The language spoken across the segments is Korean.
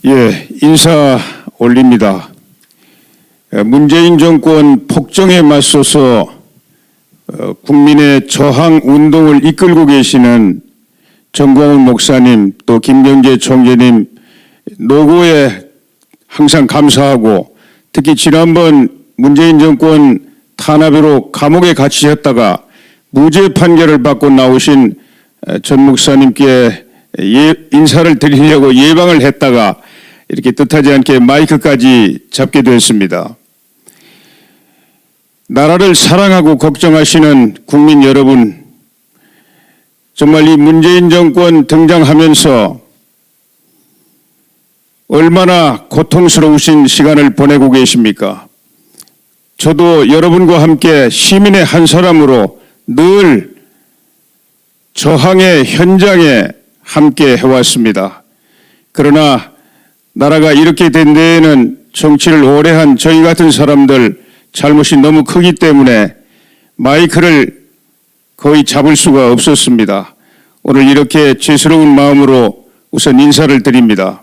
예, 인사 올립니다. 문재인 정권 폭정에 맞서서 국민의 저항 운동을 이끌고 계시는 정광훈 목사님, 또 김경재 총재님 노고에 항상 감사하고, 특히 지난번 문재인 정권 탄압으로 감옥에 갇히셨다가 무죄 판결을 받고 나오신 전 목사님께 인사를 드리려고 예방을 했다가 이렇게 뜻하지 않게 마이크까지 잡게 되었습니다. 나라를 사랑하고 걱정하시는 국민 여러분, 정말 이 문재인 정권 등장하면서 얼마나 고통스러우신 시간을 보내고 계십니까? 저도 여러분과 함께 시민의 한 사람으로 늘 저항의 현장에 함께 해왔습니다. 그러나 나라가 이렇게 된 데에는 정치를 오래 한 저희 같은 사람들 잘못이 너무 크기 때문에 마이크를 거의 잡을 수가 없었습니다. 오늘 이렇게 죄스러운 마음으로 우선 인사를 드립니다.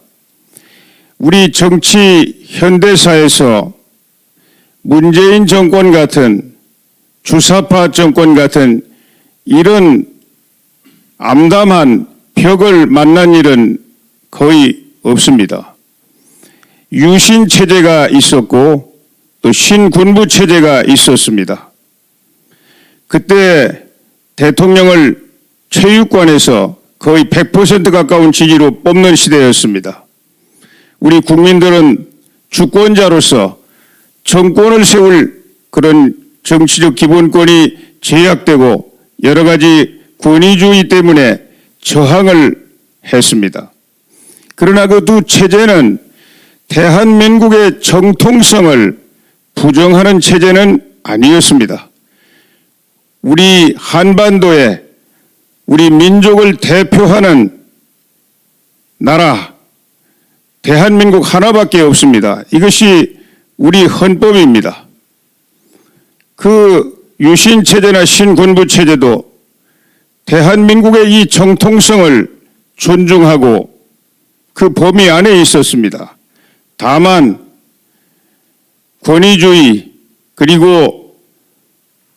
우리 정치 현대사에서 문재인 정권 같은, 주사파 정권 같은 이런 암담한 벽을 만난 일은 거의 없습니다. 유신 체제가 있었고 또 신군부 체제가 있었습니다. 그때 대통령을 체육관에서 거의 100% 가까운 지지로 뽑는 시대였습니다. 우리 국민들은 주권자로서 정권을 세울 그런 정치적 기본권이 제약되고 여러 가지 권위주의 때문에 저항을 했습니다. 그러나 그 두 체제는 대한민국의 정통성을 부정하는 체제는 아니었습니다. 우리 한반도에 우리 민족을 대표하는 나라, 대한민국 하나밖에 없습니다. 이것이 우리 헌법입니다. 그 유신체제나 신군부체제도 대한민국의 이 정통성을 존중하고 그 범위 안에 있었습니다. 다만 권위주의 그리고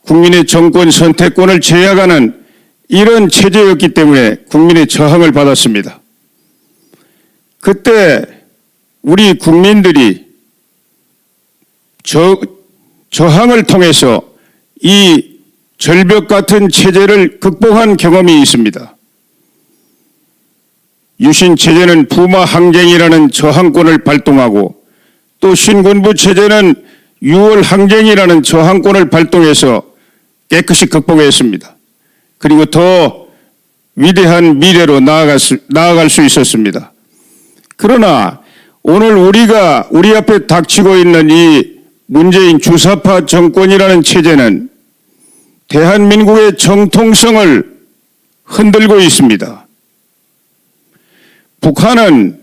국민의 정권 선택권을 제약하는 이런 체제였기 때문에 국민의 저항을 받았습니다. 그때 우리 국민들이 저항을 통해서 이 절벽 같은 체제를 극복한 경험이 있습니다. 유신 체제는 부마 항쟁이라는 저항권을 발동하고 또 신군부 체제는 6월 항쟁이라는 저항권을 발동해서 깨끗이 극복했습니다. 그리고 더 위대한 미래로 나아갈 수 있었습니다. 그러나 오늘 우리 앞에 닥치고 있는 이 문재인 주사파 정권이라는 체제는 대한민국의 정통성을 흔들고 있습니다. 북한은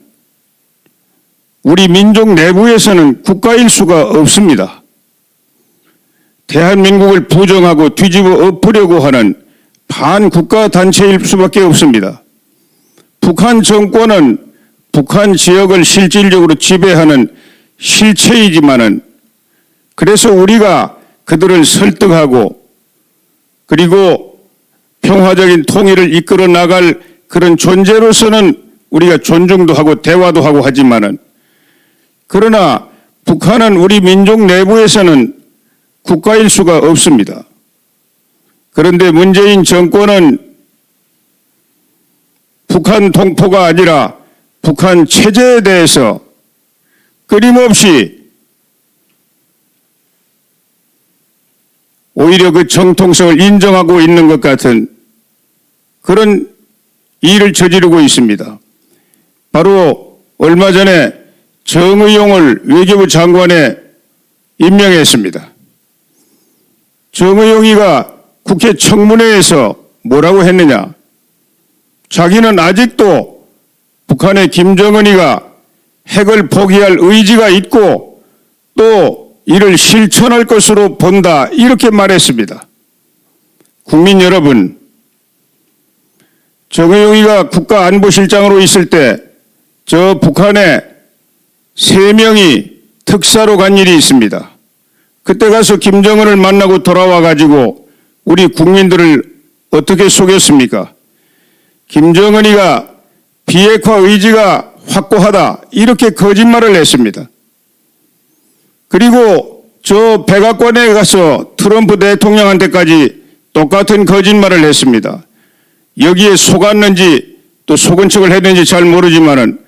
우리 민족 내부에서는 국가일 수가 없습니다. 대한민국을 부정하고 뒤집어 엎으려고 하는 반국가 단체일 수밖에 없습니다. 북한 정권은 북한 지역을 실질적으로 지배하는 실체이지만은 그래서 우리가 그들을 설득하고 그리고 평화적인 통일을 이끌어 나갈 그런 존재로서는 우리가 존중도 하고 대화도 하고 하지만은 그러나 북한은 우리 민족 내부에서는 국가일 수가 없습니다. 그런데 문재인 정권은 북한 동포가 아니라 북한 체제에 대해서 끊임없이 오히려 그 정통성을 인정하고 있는 것 같은 그런 일을 저지르고 있습니다. 바로 얼마 전에 정의용을 외교부 장관에 임명했습니다. 정의용이가 국회 청문회에서 뭐라고 했느냐? 자기는 아직도 북한의 김정은이가 핵을 포기할 의지가 있고 또 이를 실천할 것으로 본다 이렇게 말했습니다. 국민 여러분, 정의용이가 국가안보실장으로 있을 때 저 북한에 3명이 특사로 간 일이 있습니다. 그때 가서 김정은을 만나고 돌아와 가지고 우리 국민들을 어떻게 속였습니까? 김정은이가 비핵화 의지가 확고하다 이렇게 거짓말을 했습니다. 그리고 저 백악관에 가서 트럼프 대통령한테까지 똑같은 거짓말을 했습니다. 여기에 속았는지 또 속은 척을 했는지 잘 모르지만은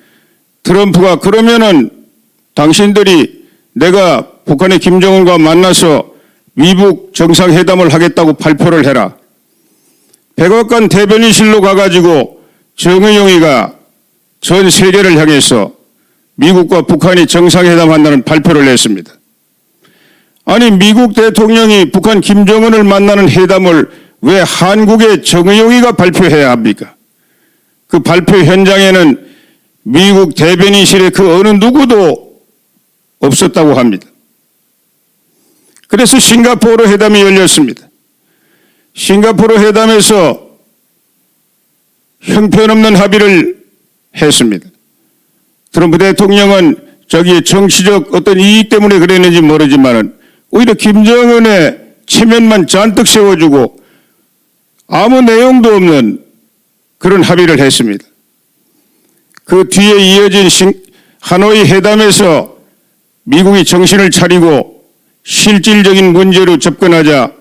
트럼프가 그러면은 당신들이 내가 북한의 김정은과 만나서 위북 정상회담을 하겠다고 발표를 해라. 백악관 대변인실로 가가지고 정의용이가 전 세계를 향해서 미국과 북한이 정상회담한다는 발표를 했습니다. 아니 미국 대통령이 북한 김정은을 만나는 회담을 왜 한국의 정의용이가 발표해야 합니까? 그 발표 현장에는 미국 대변인실에 그 어느 누구도 없었다고 합니다. 그래서 싱가포르 회담이 열렸습니다. 싱가포르 회담에서 형편없는 합의를 했습니다. 트럼프 대통령은 저기 정치적 어떤 이익 때문에 그랬는지 모르지만은 오히려 김정은의 체면만 잔뜩 세워주고 아무 내용도 없는 그런 합의를 했습니다. 그 뒤에 이어진 하노이 회담에서 미국이 정신을 차리고 실질적인 문제로 접근하자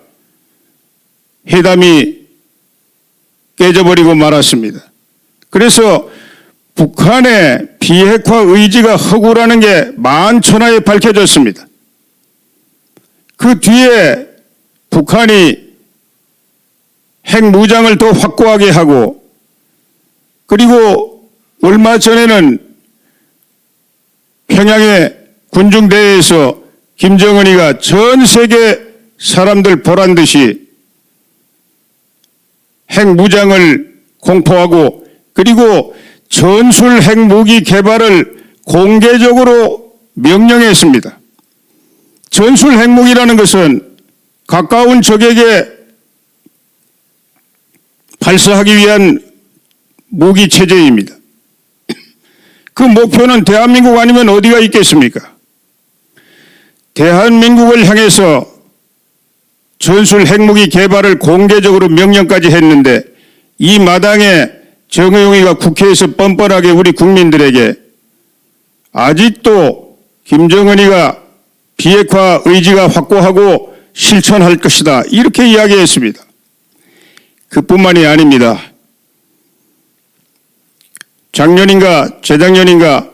회담이 깨져버리고 말았습니다. 그래서 북한의 비핵화 의지가 허구라는 게 만천하에 밝혀졌습니다. 그 뒤에 북한이 핵무장을 더 확고하게 하고 그리고 얼마 전에는 평양의 군중대회에서 김정은이가 전 세계 사람들 보란 듯이 핵무장을 공포하고 그리고 전술 핵무기 개발을 공개적으로 명령했습니다. 전술 핵무기라는 것은 가까운 적에게 발사하기 위한 무기 체제입니다. 그 목표는 대한민국 아니면 어디가 있겠습니까? 대한민국을 향해서 전술 핵무기 개발을 공개적으로 명령까지 했는데 이 마당에 정의용이가 국회에서 뻔뻔하게 우리 국민들에게 아직도 김정은이가 비핵화 의지가 확고하고 실천할 것이다 이렇게 이야기했습니다. 그뿐만이 아닙니다. 작년인가 재작년인가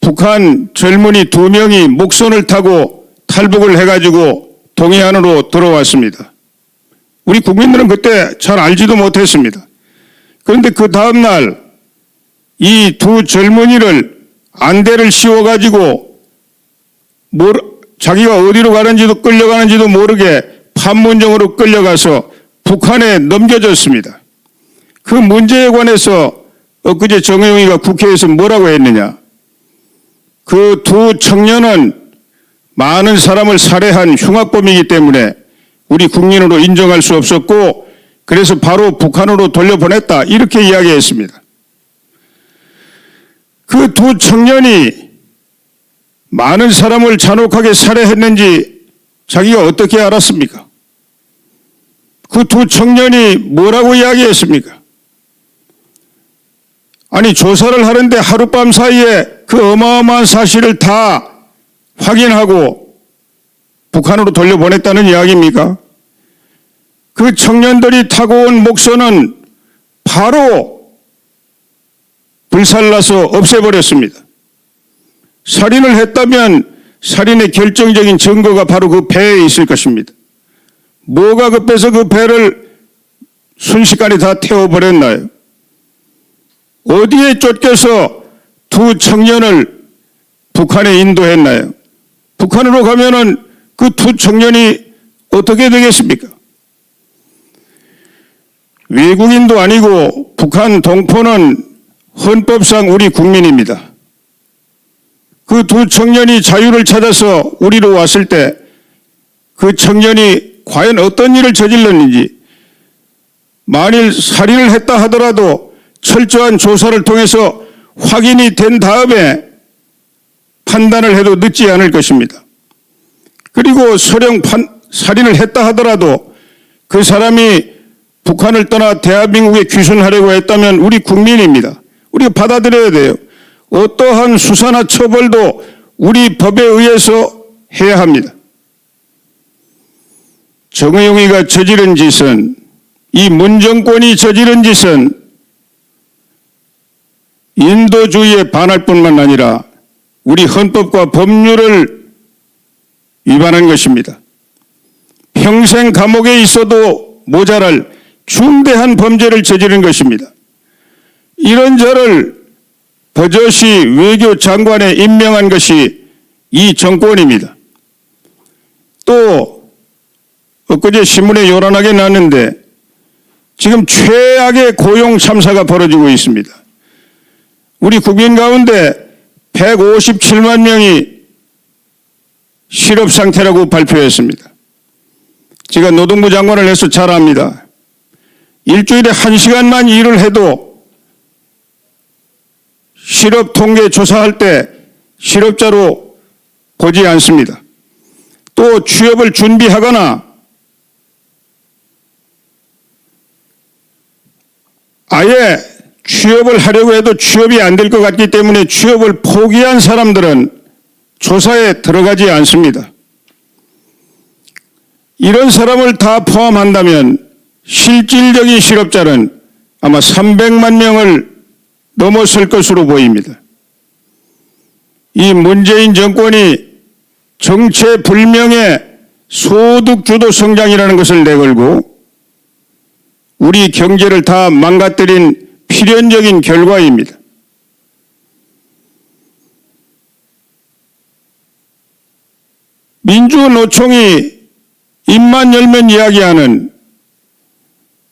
북한 젊은이 2명이 목선을 타고 탈북을 해가지고 동해안으로 들어왔습니다. 우리 국민들은 그때 잘 알지도 못했습니다. 그런데 그 다음날 이 2 젊은이를 안대를 씌워가지고 자기가 어디로 가는지도 끌려가는지도 모르게 판문점으로 끌려가서 북한에 넘겨졌습니다. 그 문제에 관해서 엊그제 정의용이가 국회에서 뭐라고 했느냐. 그 2 청년은 많은 사람을 살해한 흉악범이기 때문에 우리 국민으로 인정할 수 없었고 그래서 바로 북한으로 돌려보냈다 이렇게 이야기했습니다. 그 2 청년이 많은 사람을 잔혹하게 살해했는지 자기가 어떻게 알았습니까? 그 2 청년이 뭐라고 이야기했습니까? 아니 조사를 하는데 하룻밤 사이에 그 어마어마한 사실을 다 확인하고 북한으로 돌려보냈다는 이야기입니까? 그 청년들이 타고 온 목선은 바로 불살라서 없애버렸습니다. 살인을 했다면 살인의 결정적인 증거가 바로 그 배에 있을 것입니다. 뭐가 급해서 그 배를 순식간에 다 태워버렸나요? 어디에 쫓겨서 2 청년을 북한에 인도했나요? 북한으로 가면은 그 2 청년이 어떻게 되겠습니까? 외국인도 아니고 북한 동포는 헌법상 우리 국민입니다. 그 2 청년이 자유를 찾아서 우리로 왔을 때 그 청년이 과연 어떤 일을 저질렀는지 만일 살인을 했다 하더라도 철저한 조사를 통해서 확인이 된 다음에 판단을 해도 늦지 않을 것입니다. 그리고 설령 살인을 했다 하더라도 그 사람이 북한을 떠나 대한민국에 귀순하려고 했다면 우리 국민입니다. 우리가 받아들여야 돼요. 어떠한 수사나 처벌도 우리 법에 의해서 해야 합니다. 정의용이가 저지른 짓은, 이 문정권이 저지른 짓은 인도주의에 반할 뿐만 아니라 우리 헌법과 법률을 위반한 것입니다. 평생 감옥에 있어도 모자랄 중대한 범죄를 저지른 것입니다. 이런 자를 버젓이 외교장관에 임명한 것이 이 정권입니다. 또 엊그제 신문에 요란하게 났는데 지금 최악의 고용 참사가 벌어지고 있습니다. 우리 국민 가운데 157만 명이 실업 상태라고 발표했습니다. 제가 노동부 장관을 해서 잘 압니다. 일주일에 1시간만 일을 해도 실업 통계 조사할 때 실업자로 보지 않습니다. 또 취업을 준비하거나 아예 취업을 하려고 해도 취업이 안 될 것 같기 때문에 취업을 포기한 사람들은 조사에 들어가지 않습니다. 이런 사람을 다 포함한다면 실질적인 실업자는 아마 300만 명을 넘어설 것으로 보입니다. 이 문재인 정권이 정체불명의 소득주도 성장이라는 것을 내걸고 우리 경제를 다 망가뜨린 필연적인 결과입니다. 민주노총이 입만 열면 이야기하는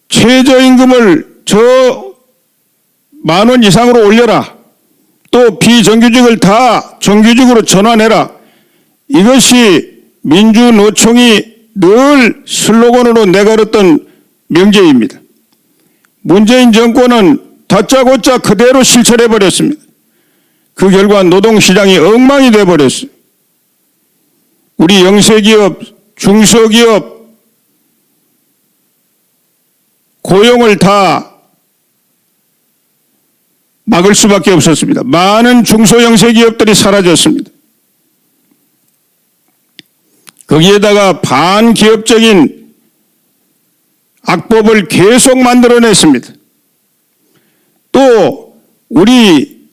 최저임금을 저 10,000원 이상으로 올려라. 또 비정규직을 다 정규직으로 전환해라. 이것이 민주노총이 늘 슬로건으로 내걸었던 명제입니다. 문재인 정권은 다짜고짜 그대로 실천해버렸습니다. 그 결과 노동시장이 엉망이 돼버렸어요. 우리 영세기업, 중소기업 고용을 다 막을 수밖에 없었습니다. 많은 중소영세기업들이 사라졌습니다. 거기에다가 반기업적인 악법을 계속 만들어냈습니다. 또 우리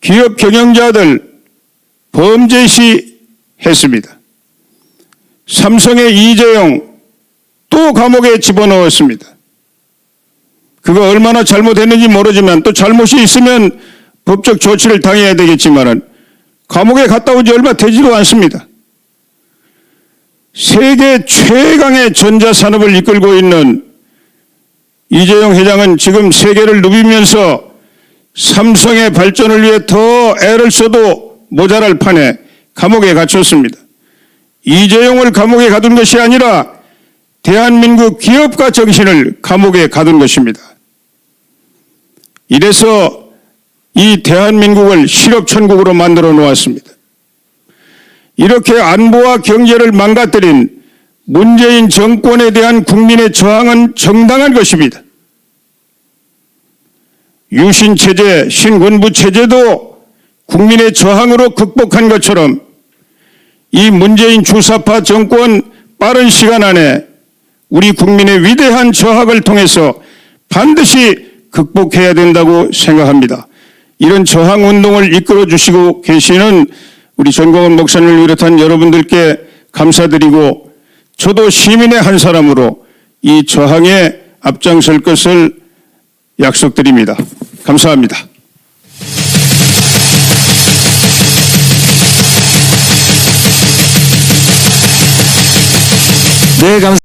기업 경영자들 범죄시 했습니다. 삼성의 이재용 또 감옥에 집어넣었습니다. 그거 얼마나 잘못했는지 모르지만 또 잘못이 있으면 법적 조치를 당해야 되겠지만 감옥에 갔다 온 지 얼마 되지도 않습니다. 세계 최강의 전자산업을 이끌고 있는 이재용 회장은 지금 세계를 누비면서 삼성의 발전을 위해 더 애를 써도 모자랄 판에 감옥에 갇혔습니다. 이재용을 감옥에 가둔 것이 아니라 대한민국 기업가 정신을 감옥에 가둔 것입니다. 이래서 이 대한민국을 실업천국으로 만들어 놓았습니다. 이렇게 안보와 경제를 망가뜨린 문재인 정권에 대한 국민의 저항은 정당한 것입니다. 유신체제, 신군부체제도 국민의 저항으로 극복한 것처럼 이 문재인 주사파 정권 빠른 시간 안에 우리 국민의 위대한 저항을 통해서 반드시 극복해야 된다고 생각합니다. 이런 저항운동을 이끌어 주시고 계시는 우리 전광훈 목사님을 비롯한 여러분들께 감사드리고 저도 시민의 한 사람으로 이 저항에 앞장설 것을 약속드립니다. 감사합니다. 네, 감사합니다.